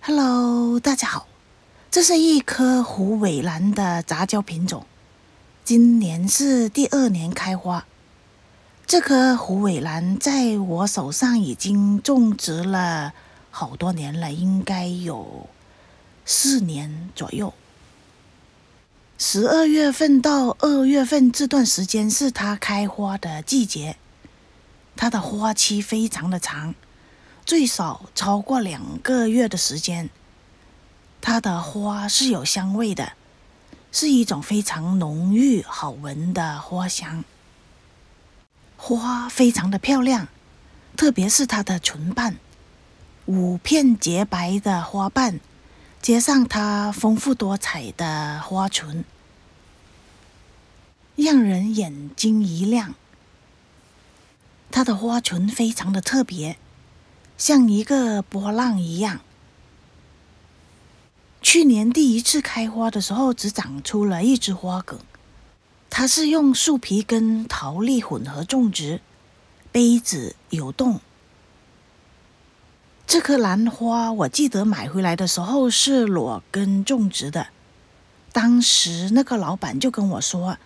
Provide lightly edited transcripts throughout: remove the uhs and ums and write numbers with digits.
Hello， 大家好，这是一颗虎尾兰的杂交品种，今年是第2年开花。这颗虎尾兰在我手上已经种植了好多年了，应该有4年左右。12月份到2月份这段时间是它开花的季节，它的花期非常的长，最少超过2个月的时间。它的花是有香味的，是一种非常浓郁好闻的花香。花非常的漂亮，特别是它的唇瓣，5片洁白的花瓣，加上它丰富多彩的花唇，让人眼睛一亮。它的花唇非常的特别，像一个波浪一样。去年第1次开花的时候，只长出了一只花梗。它是用树皮跟桃粒混合种植，杯子有洞。这颗兰花我记得买回来的时候是裸根种植的，当时那个老板就跟我说，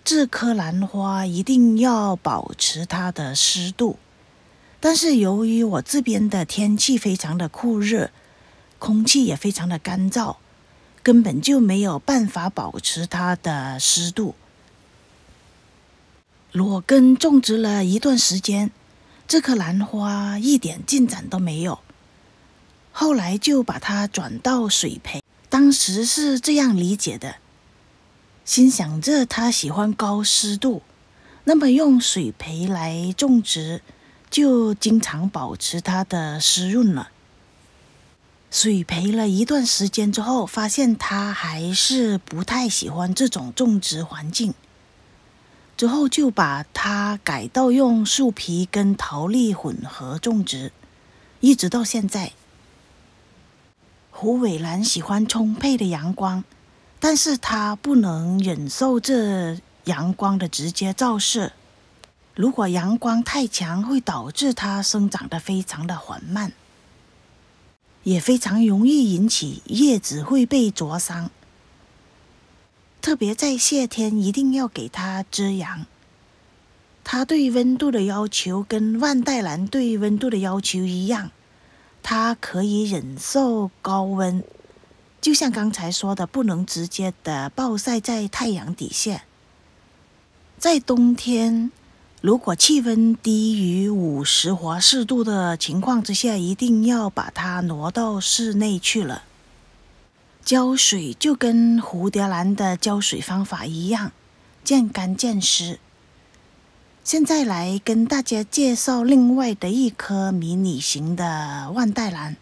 这颗兰花一定要保持它的湿度，但是由于我这边的天气非常的酷热，空气也非常的干燥，根本就没有办法保持它的湿度。裸根种植了一段时间，这颗兰花一点进展都没有，后来就把它转到水培。当时是这样理解的，心想着它喜欢高湿度，那么用水培来种植就经常保持它的湿润了。水培了一段时间之后，发现它还是不太喜欢这种种植环境，之后就把它改到用树皮跟桃粒混合种植，一直到现在。虎尾兰喜欢充沛的阳光，但是它不能忍受这阳光的直接照射，如果阳光太强，会导致它生长得非常的缓慢，也非常容易引起叶子会被灼伤。特别在夏天一定要给它遮阳。它对温度的要求跟万代兰对温度的要求一样，它可以忍受高温，就像刚才说的，不能直接的暴晒在太阳底下。在冬天，如果气温低于50华氏度的情况之下，一定要把它挪到室内去了。浇水就跟蝴蝶兰的浇水方法一样，见干见湿。现在来跟大家介绍另外的一颗迷你型的万代兰。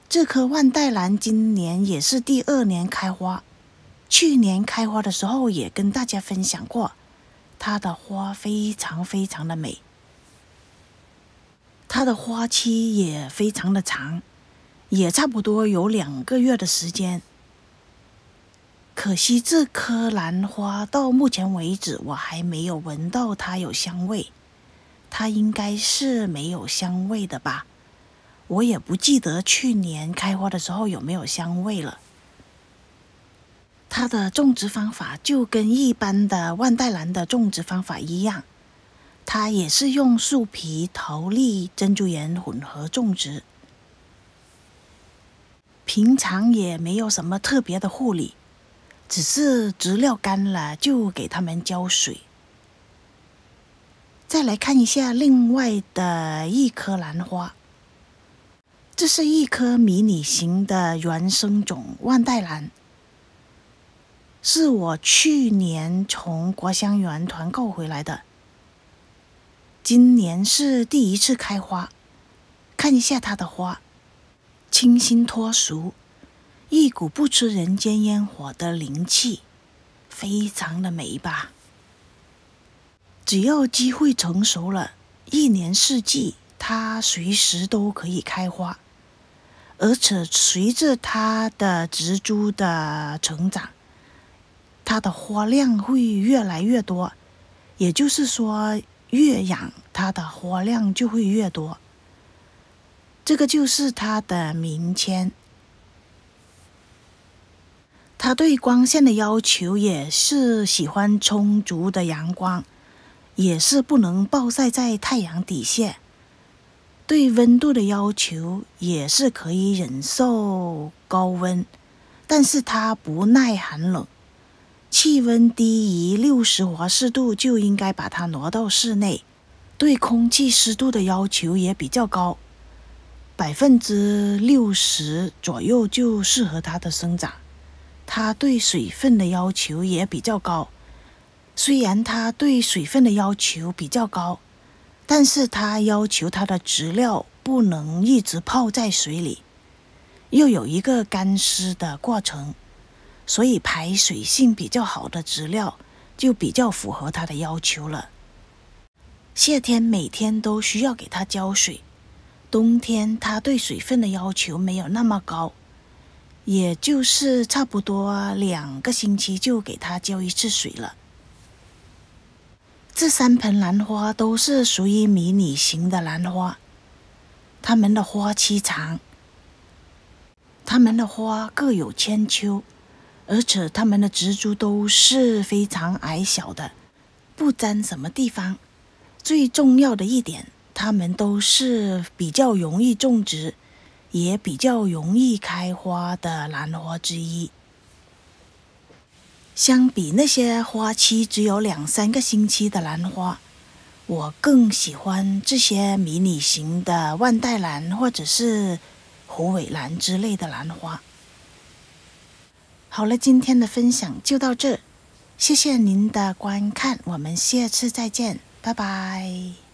这颗万代兰今年也是第2年开花，去年开花的时候也跟大家分享过，它的花非常非常的美，它的花期也非常的长，也差不多有2个月的时间。可惜这颗兰花到目前为止我还没有闻到它有香味，它应该是没有香味的吧，我也不记得去年开花的时候有没有香味了。它的种植方法就跟一般的万代兰的种植方法一样，它也是用树皮、桃粒、珍珠岩混合种植，平常也没有什么特别的护理，只是植料干了就给它们浇水。再来看一下另外的一颗兰花，这是一颗迷你型的原生种万代兰，是我去年从国香园团购回来的，今年是第1次开花。看一下它的花，清新脱俗，一股不吃人间烟火的灵气，非常的美吧。只要机会成熟了，1年4季它随时都可以开花，而且随着它的植株的成长，它的花量会越来越多，也就是说，越养它的花量就会越多。这个就是它的名签。它对光线的要求也是喜欢充足的阳光，也是不能暴晒在太阳底下。对温度的要求也是可以忍受高温，但是它不耐寒冷。气温低于60°C就应该把它挪到室内。对空气湿度的要求也比较高，60%左右就适合它的生长。它对水分的要求也比较高，虽然它对水分的要求比较高，但是它要求它的植料不能一直泡在水里，又有一个干湿的过程，所以排水性比较好的植料就比较符合它的要求了。夏天每天都需要给它浇水，冬天它对水分的要求没有那么高，也就是差不多2个星期就给它浇一次水了。这3盆兰花都是属于迷你型的兰花，它们的花期长，它们的花各有千秋，而且它们的植株都是非常矮小的，不沾什么地方。最重要的一点，它们都是比较容易种植，也比较容易开花的兰花之一。相比那些花期只有2-3个星期的兰花，我更喜欢这些迷你型的万代兰或者是虎尾兰之类的兰花。好了，今天的分享就到这，谢谢您的观看，我们下次再见，拜拜。